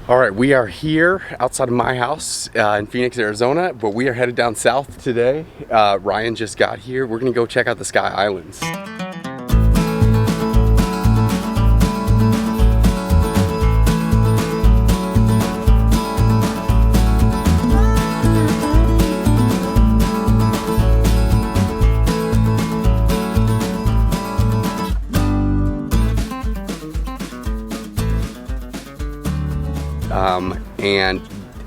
All right, we are here outside of my house in Phoenix, Arizona, but we are headed down south today. Ryan just got here. We're gonna go check out the Sky Islands. And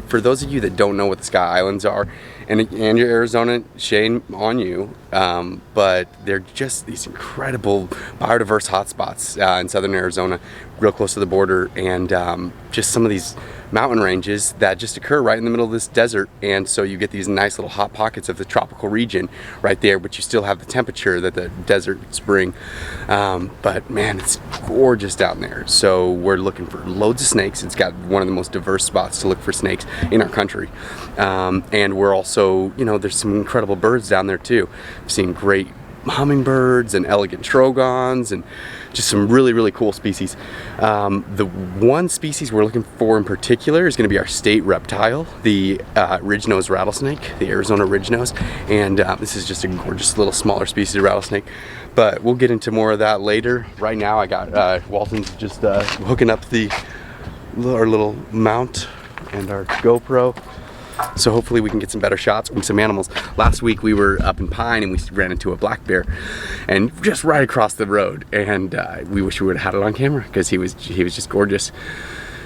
for those of you that don't know what the Sky Islands are, and you're Arizona, shame on you, but they're just these incredible biodiverse hotspots in southern Arizona, real close to the border, and just some of these mountain ranges that just occur right in the middle of this desert. And so you get these nice little hot pockets of the tropical region right there, but you still have the temperature that the deserts bring. But man, it's gorgeous down there. So we're looking for loads of snakes. It's got one of the most diverse spots to look for snakes in our country. And we're also, you know, there's some incredible birds down there too. I've seen great hummingbirds and elegant trogons and just some really, really cool species. The one species we're looking for in particular is going to be our state reptile, the ridge-nosed rattlesnake, the Arizona ridge-nose. And this is just a gorgeous little smaller species of rattlesnake. But we'll get into more of that later. Right now I got Walton's just hooking up our little mount and our GoPro. So hopefully we can get some better shots from some animals. Last week we were up in Pine and we ran into a black bear, and just right across the road. And we wish we would have had it on camera because he was just gorgeous.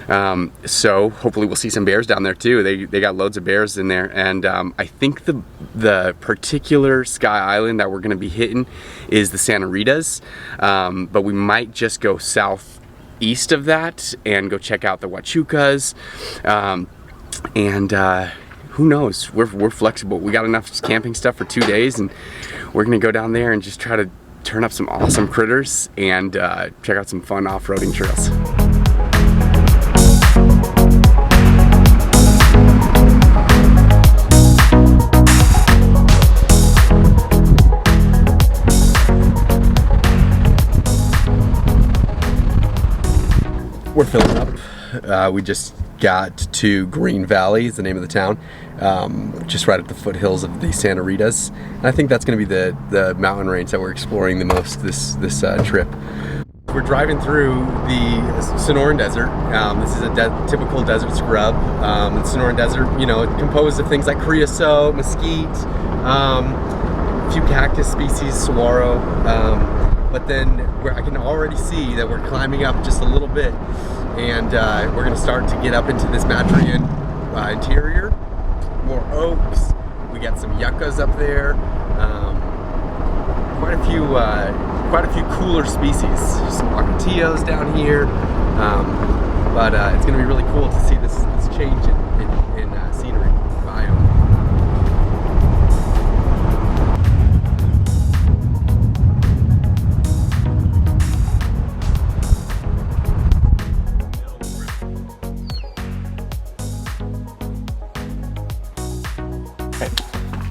So hopefully we'll see some bears down there too. They got loads of bears in there. And I think the particular Sky Island that we're going to be hitting is the Santa Ritas, but we might just go southeast of that and go check out the Huachucas. Who knows, we're flexible. We got enough camping stuff for 2 days, and we're gonna go down there and just try to turn up some awesome critters and check out some fun off-roading trails. We're filling up. We just got to Green Valley is the name of the town, just right at the foothills of the Santa Ritas. And I think that's going to be the mountain range that we're exploring the most this trip. We're driving through the Sonoran Desert. This is a typical desert scrub. The Sonoran Desert, you know, composed of things like creosote, mesquite, a few cactus species, saguaro. But then I can already see that we're climbing up just a little bit, and we're going to start to get up into this Madrian interior. More oaks. We got some yuccas up there. Quite a few cooler species. Some ocotillos down here. But it's going to be really cool to see this change in scenery, biome.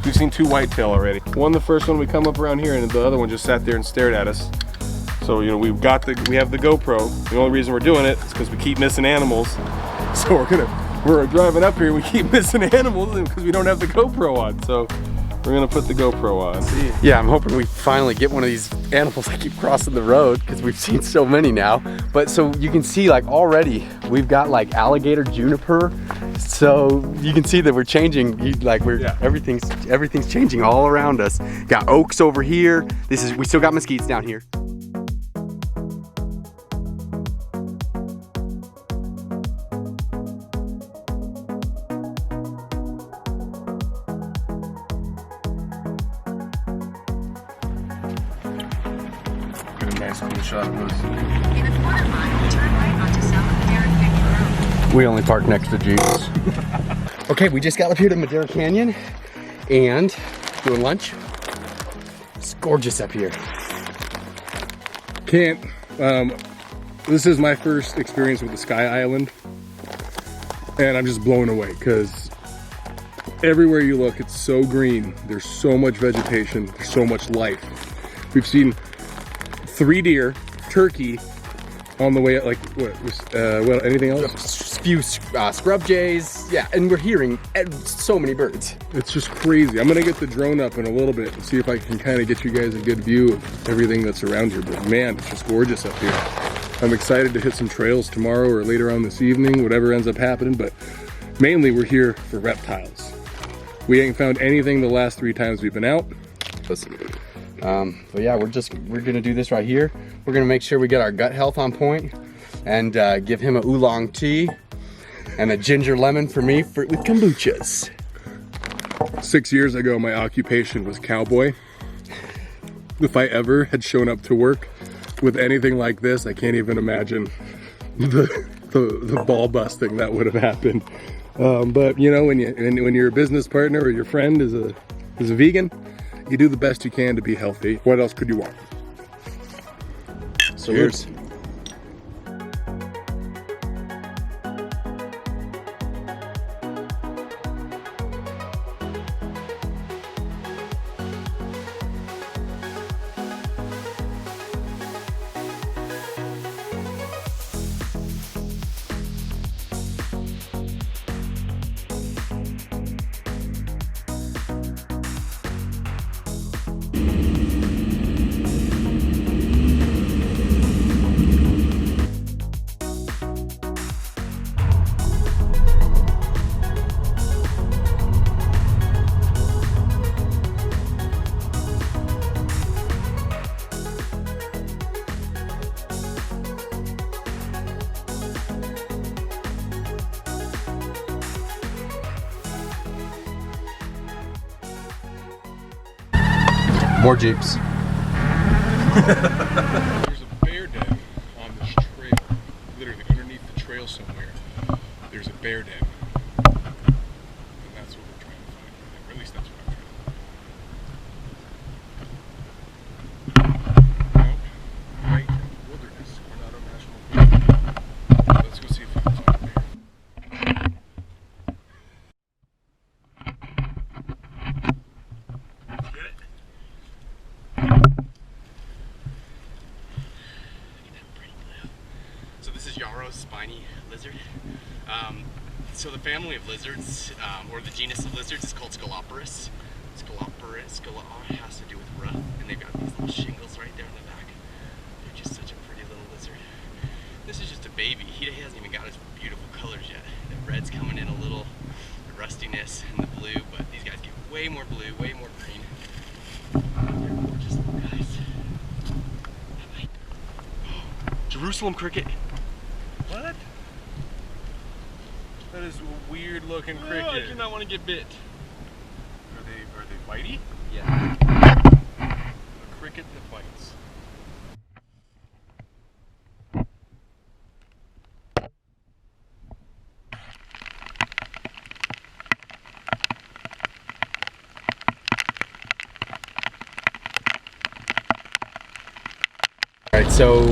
We've seen 2 whitetail already. The first one we come up around here, and the other one just sat there and stared at us. So, you know, we have the GoPro. The only reason we're doing it is because we keep missing animals. So we're driving up here and we keep missing animals because we don't have the GoPro on. So we're gonna put the GoPro on. Yeah, I'm hoping we finally get one of these animals that keep crossing the road, because we've seen so many now. But so you can see, like, already we've got like alligator juniper. So you can see that we're changing, everything's changing all around us. Got oaks over here. We still got mesquites down here. Get a nice cool shot of us. In a quarter mile, turn right onto South Herping Road. We only park next to Jeeps. Okay, we just got up here to Madera Canyon and doing lunch. It's gorgeous up here. This is my first experience with the Sky Island, and I'm just blown away because everywhere you look, it's so green. There's so much vegetation. There's so much life. We've seen 3 deer, turkey on the way. Like what? Anything else? few scrub jays. Yeah, and we're hearing so many birds. It's just crazy. I'm gonna get the drone up in a little bit and see if I can kind of get you guys a good view of everything that's around here. But man, it's just gorgeous up here. I'm excited to hit some trails tomorrow or later on this evening, whatever ends up happening. But mainly we're here for reptiles. We ain't found anything the last 3 times we've been out. Listen, but yeah, we're gonna do this right here. We're gonna make sure we get our gut health on point and give him a oolong tea and a ginger lemon for me with kombuchas. 6 years ago, my occupation was cowboy. If I ever had shown up to work with anything like this, I can't even imagine the ball busting that would have happened. But you know, when your business partner or your friend is a vegan, you do the best you can to be healthy. What else could you want? So cheers. More Jeeps. There's a bear den on this trail. Literally underneath the trail somewhere, there's a bear den. And that's what we're trying to find. Or at least that's what I'm trying to find. Nope. Right in the wilderness. We're not on national park. Let's go see if we can find a bear. Spiny lizard. So the family of lizards, or the genus of lizards, is called Scoloporus. Has to do with rough, and they've got these little shingles right there in the back. They're just such a pretty little lizard. This is just a baby. He hasn't even got his beautiful colors yet. The red's coming in a little, the rustiness, and the blue, but these guys get way more blue, way more green. They're gorgeous little guys. Jerusalem cricket. What? That is a weird looking cricket. I do not want to get bit. Are they bitey? Yeah. A cricket that bites. Alright, so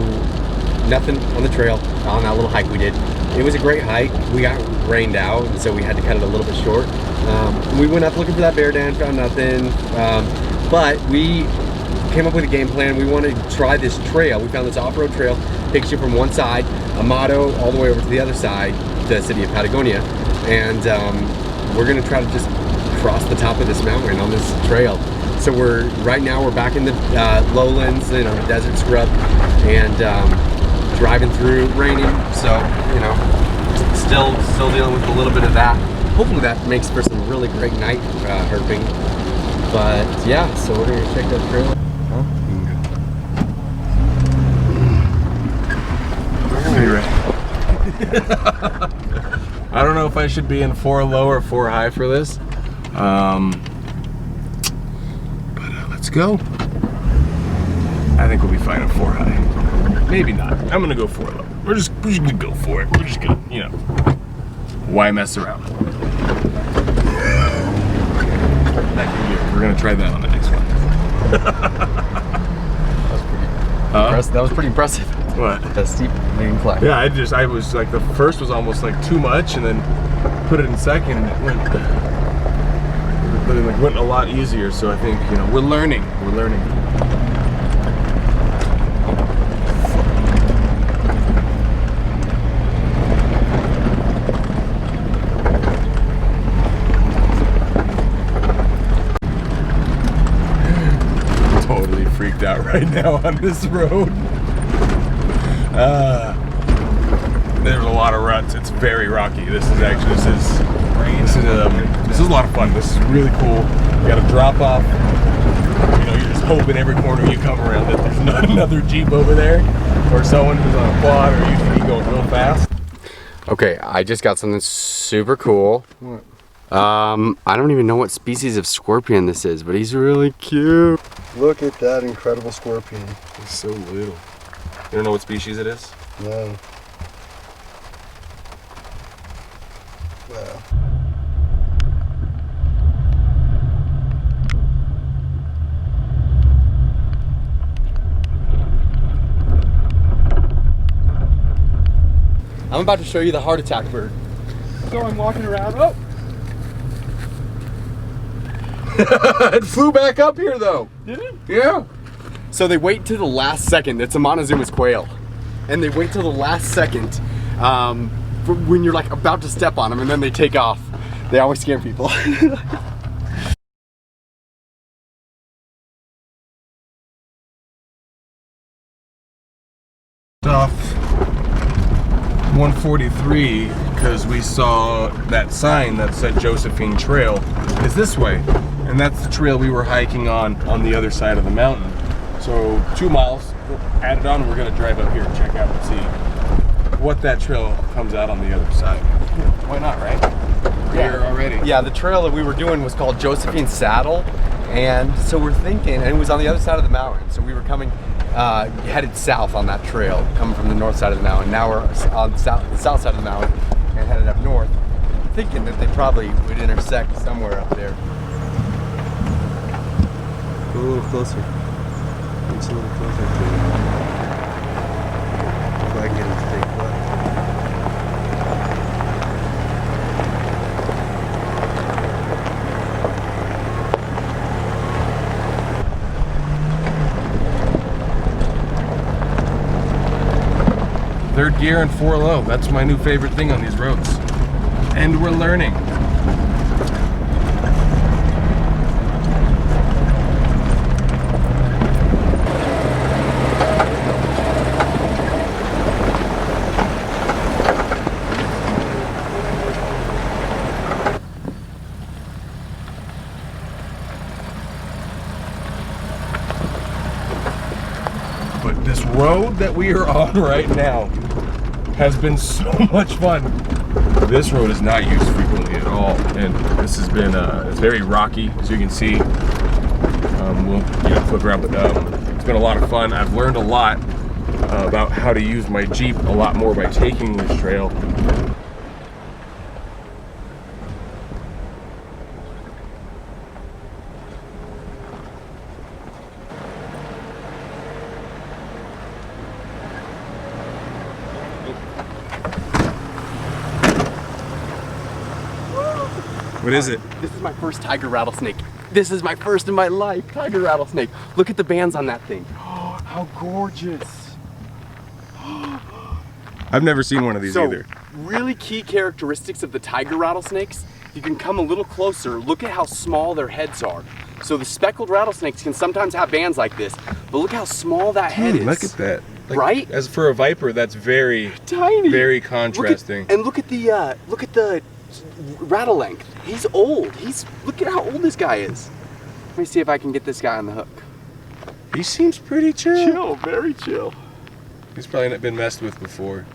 nothing on the trail on that little hike we did. It was a great hike. We got rained out, and so we had to cut it a little bit short. We went up looking for that bear den, found nothing. But we came up with a game plan. We wanted to try this trail. We found this off-road trail, takes you from one side, Amato, all the way over to the other side, the city of Patagonia. And we're gonna try to just cross the top of this mountain on this trail. So right now we're back in the lowlands, you know, the desert scrub, and driving through, raining. So, you know, still dealing with a little bit of that. Hopefully that makes for some really great night herping. But yeah, so we're gonna check that trail. I don't know if I should be in 4 low or 4 high for this. But let's go. I think we'll be fine at 4 high. Maybe not. I'm gonna go 4 low. We're just gonna go for it. We're just gonna, you know, why mess around? We're gonna try that on the next one. That was pretty impressive. What? That steep lean climb. Yeah, I was like, the first was almost like too much, and then put it in second, and it went a lot easier. So I think, you know, we're learning. right now on this road. There's a lot of ruts. It's very rocky. This is a lot of fun. This is really cool. You got to drop off. You know, you're just hoping every corner you come around that there's not another Jeep over there, or someone who's on a quad, or UTV going real fast. Okay, I just got something super cool. What? I don't even know what species of scorpion this is, but he's really cute. Look at that incredible scorpion. It's so little. You don't know what species it is? No. Wow. I'm about to show you the heart attack bird. So I'm walking around. Oh! It flew back up here though. Did it? Yeah. So they wait till the last second. It's a Montezuma's quail. And they wait till the last second for when you're like about to step on them, and then they take off. They always scare people. Off 143 because we saw that sign that said Josephine Trail is this way, and that's the trail we were hiking on the other side of the mountain. So 2 miles added on. We're gonna drive up here and check out and see what that trail comes out on the other side. Why not, right? We're here already. Yeah, the trail that we were doing was called Josephine Saddle, and so we're thinking, and it was on the other side of the mountain. So we were coming, headed south on that trail, coming from the north side of the mountain. Now we're on the south side of the mountain and headed up north, thinking that they probably would intersect somewhere up there. Go a little closer. It's a little closer to you. If I can get him to take left. Third gear and 4 low. That's my new favorite thing on these roads. And we're learning. But this road that we are on right now has been so much fun. This road is not used frequently at all, and this has been it's very rocky, as you can see. We'll flip around, but it's been a lot of fun. I've learned a lot about how to use my Jeep a lot more by taking this trail. What is it? This is my first tiger rattlesnake. This is my first in my life, tiger rattlesnake. Look at the bands on that thing. Oh, how gorgeous. I've never seen one of these either. Really key characteristics of the tiger rattlesnakes, you can come a little closer, look at how small their heads are. So the speckled rattlesnakes can sometimes have bands like this, but look how small that head is. Look at that. Like, right? As for a viper, that's very tiny. Very contrasting. Look at the rattle length. He's old. Look at how old this guy is. Let me see if I can get this guy on the hook. He seems pretty chill. Chill, very chill. He's probably not been messed with before.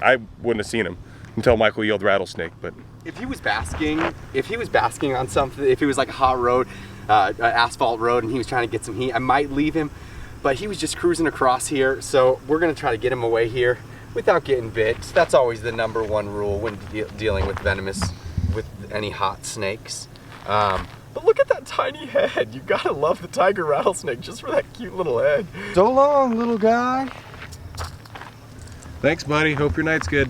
I wouldn't have seen him until Michael yelled rattlesnake, but If he was basking on something, if it was like a hot road, an asphalt road, and he was trying to get some heat, I might leave him. But he was just cruising across here, so we're gonna try to get him away here without getting bit. That's always the #1 rule when dealing with any hot snakes. But look at that tiny head. You gotta love the tiger rattlesnake just for that cute little head. So long, little guy. thanks, buddy. Hope your night's good.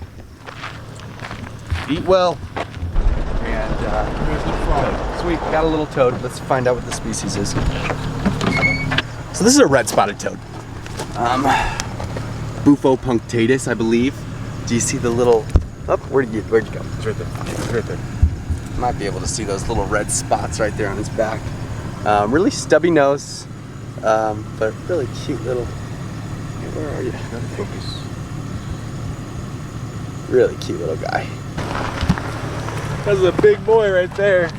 Eat well. And here's the frog. Sweet, got a little toad. Let's find out what the species is. So this is a red-spotted toad. Bufo punctatus, I believe. Do you see the little? Oh, where'd you go? It's right there. It's right there. Might be able to see those little red spots right there on his back. Really stubby nose, But really cute little. Where are you? Focus. Really cute little guy. That's a big boy right there.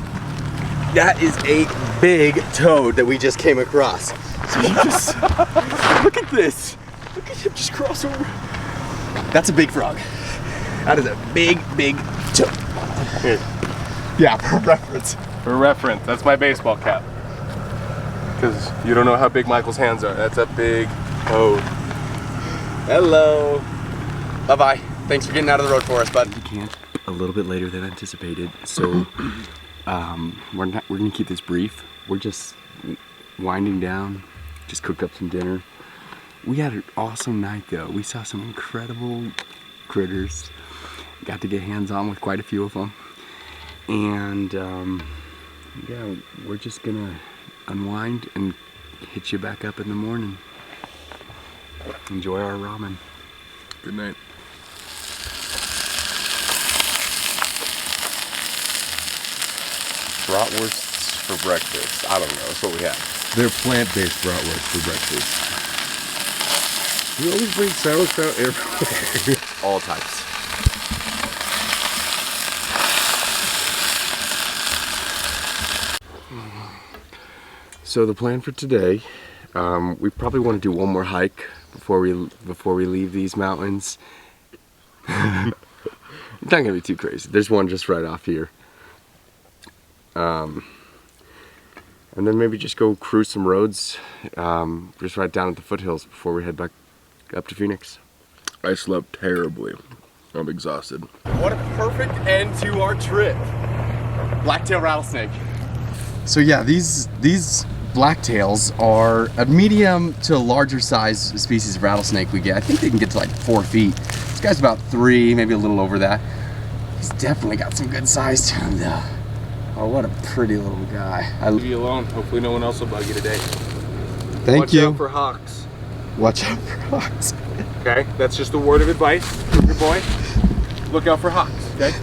That is a big toad that we just came across. So you just look at this. Look at him just cross over. That's a big frog. That is a big, big toad. Here. Yeah, for reference. For reference, that's my baseball cap. Because you don't know how big Michael's hands are. That's a big toad. Hello. Bye-bye. Thanks for getting out of the road for us, bud. We can't. A little bit later than anticipated, so we're gonna keep this brief. We're just winding down. Just cooked up some dinner. We had an awesome night though. We saw some incredible critters. Got to get hands on with quite a few of them, and yeah, we're just gonna unwind and hit you back up in the morning. Enjoy our ramen. Good night. Bratwursts for breakfast. I don't know. That's what we have. They're plant-based bratwurst for breakfast. You always bring sauerkraut everywhere. All types. So the plan for today, we probably want to do one more hike before we leave these mountains. It's not gonna be too crazy. There's one just right off here. And then maybe just go cruise some roads, just right down at the foothills before we head back up to Phoenix. I slept terribly. I'm exhausted. What a perfect end to our trip. Blacktail rattlesnake. So yeah, these blacktails are a medium to larger size species of rattlesnake we get. I think they can get to like 4 feet. This guy's about 3, maybe a little over that. He's definitely got some good size to him though. Oh, what a pretty little guy. Leave you alone. Hopefully no one else will bug you today. Thank you. Watch out for hawks. Watch out for hawks. Okay, that's just a word of advice from your boy. Look out for hawks, okay?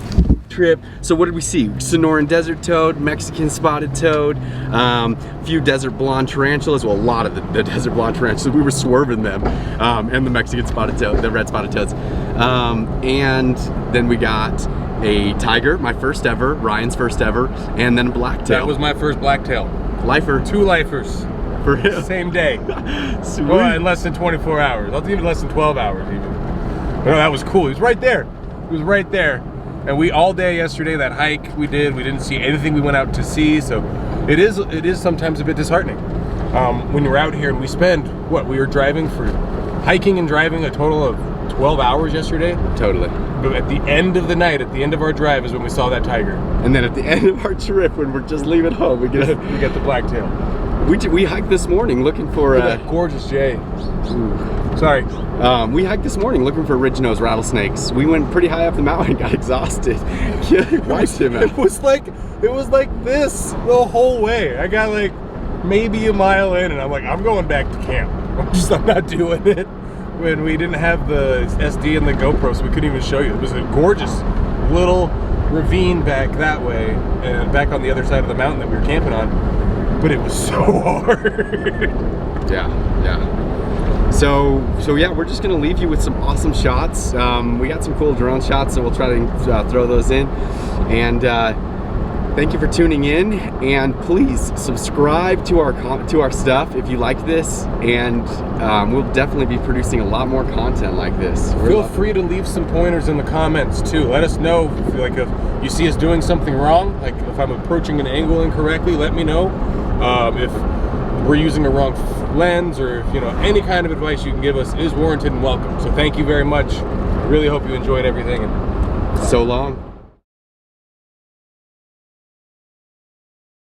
Trip. So what did we see? Sonoran desert toad, Mexican spotted toad, a few desert blonde tarantulas. Well, a lot of the desert blonde tarantulas. We were swerving them, and the Mexican spotted toad, the red spotted toads. And then we got a tiger, my first ever, Ryan's first ever, and then a blacktail. That was my first blacktail. Lifer. 2 lifers. For him. Same day. Sweet. Well, in less than 24 hours. I'll even less than 12 hours even. No, that was cool. He was right there. He was right there. And we all day yesterday, that hike we didn't see anything we went out to see. So it is sometimes a bit disheartening. When you're out here and we spend, we were driving for hiking and driving a total of 12 hours yesterday. Totally. But at the end of the night, at the end of our drive is when we saw that tiger. And then at the end of our trip, when we're just leaving home, we get the blacktail. We hiked this morning looking for that gorgeous jay. Ooh. Sorry. We hiked this morning looking for ridge-nosed rattlesnakes. We went pretty high up the mountain and got exhausted. Wiped him out. It was like this the whole way. I got like maybe a mile in and I'm like, I'm going back to camp. I'm not doing it. When we didn't have the SD and the GoPro, so we couldn't even show you. It was a gorgeous little ravine back that way and back on the other side of the mountain that we were camping on. But it was so hard. Yeah. So yeah, we're just gonna leave you with some awesome shots. We got some cool drone shots, so we'll try to throw those in. And thank you for tuning in. And please subscribe to our stuff if you like this. And we'll definitely be producing a lot more content like this. Feel free to leave some pointers in the comments too. Let us know if you see us doing something wrong, like if I'm approaching an angle incorrectly, let me know. If we're using a wrong lens, or if any kind of advice you can give us is warranted and welcome. So thank you very much. I really hope you enjoyed everything. So long.